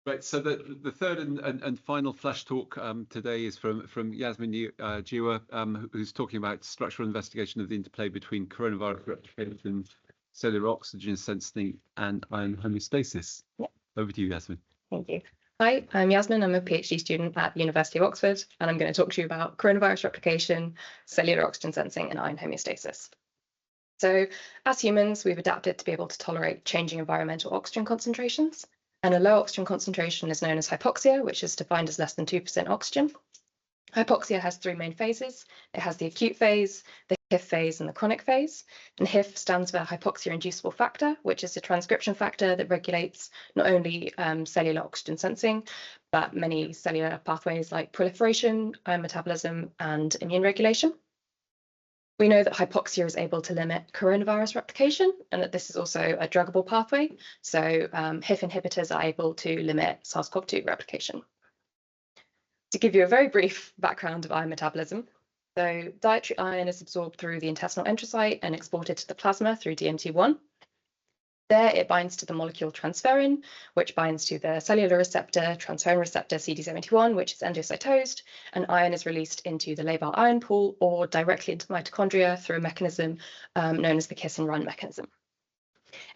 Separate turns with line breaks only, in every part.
Right, so the third and final flash talk today is from Yasmin Jiwa, who's talking about structural investigation of the interplay between coronavirus replication, cellular oxygen sensing, and ion homeostasis. Yeah. Over to you, Yasmin.
Thank you. Hi, I'm Yasmin. I'm a PhD student at the University of Oxford, and I'm going to talk to you about coronavirus replication, cellular oxygen sensing, and ion homeostasis. So, as humans, we've adapted to be able to tolerate changing environmental oxygen concentrations. And a low oxygen concentration is known as hypoxia, which is defined as less than 2% oxygen. Hypoxia has three main phases. It has the acute phase, the HIF phase, and the chronic phase. And HIF stands for hypoxia-inducible factor, which is a transcription factor that regulates not only cellular oxygen sensing, but many cellular pathways like proliferation, ion metabolism, and immune regulation. We know that hypoxia is able to limit coronavirus replication and that this is also a druggable pathway. So HIF inhibitors are able to limit SARS-CoV-2 replication. To give you a very brief background of ion metabolism, so dietary iron is absorbed through the intestinal enterocyte and exported to the plasma through DMT1. There it binds to the molecule transferrin, which binds to the cellular receptor, transferrin receptor CD71, which is endocytosed, and iron is released into the labile iron pool or directly into mitochondria through a mechanism known as the kiss and run mechanism.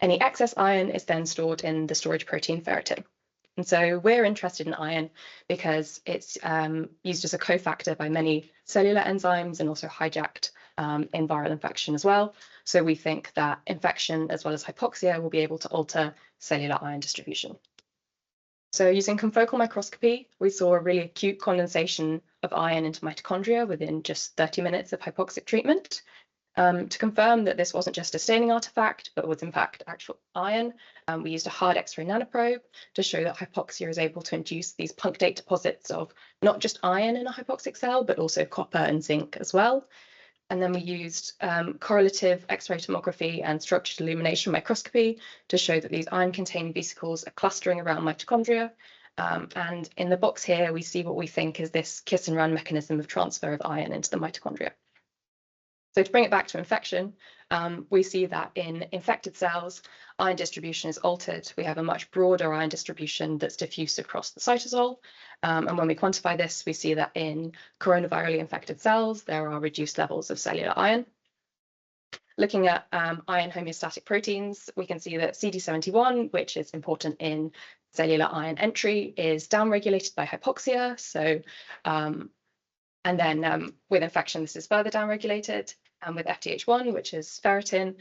Any excess iron is then stored in the storage protein ferritin. And so we're interested in iron because it's used as a cofactor by many cellular enzymes and also hijacked in viral infection as well. So we think that infection as well as hypoxia will be able to alter cellular iron distribution. So using confocal microscopy, we saw a really acute condensation of iron into mitochondria within just 30 minutes of hypoxic treatment. To confirm that this wasn't just a staining artifact, but was in fact actual iron, we used a hard X-ray nanoprobe to show that hypoxia is able to induce these punctate deposits of not just iron in a hypoxic cell, but also copper and zinc as well. And then we used correlative X-ray tomography and structured illumination microscopy to show that these iron-containing vesicles are clustering around mitochondria. And in the box here, we see what we think is this kiss and run mechanism of transfer of iron into the mitochondria. So to bring it back to infection, we see that in infected cells, iron distribution is altered. We have a much broader iron distribution that's diffused across the cytosol. And when we quantify this, we see that in coronavirally infected cells, there are reduced levels of cellular iron. Looking at iron homeostatic proteins, we can see that CD71, which is important in cellular iron entry, is downregulated by hypoxia. So, and then with infection, this is further downregulated. And with FDH1, which is ferritin,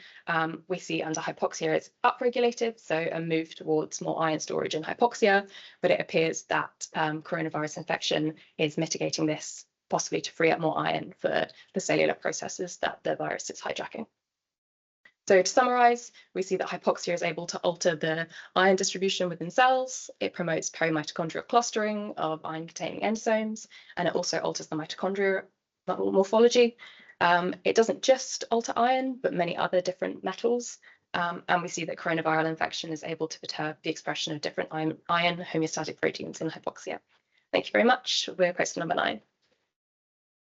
we see under hypoxia it's upregulated, so a move towards more iron storage in hypoxia, but it appears that coronavirus infection is mitigating this, possibly to free up more iron for the cellular processes that the virus is hijacking. So to summarize, we see that hypoxia is able to alter the iron distribution within cells. It promotes perimitochondrial clustering of iron-containing endosomes, and it also alters the mitochondrial morphology. It doesn't just alter iron, but many other different metals. And we see that coronavirus infection is able to perturb the expression of different iron homeostatic proteins in hypoxia. Thank you very much. We're question number 9.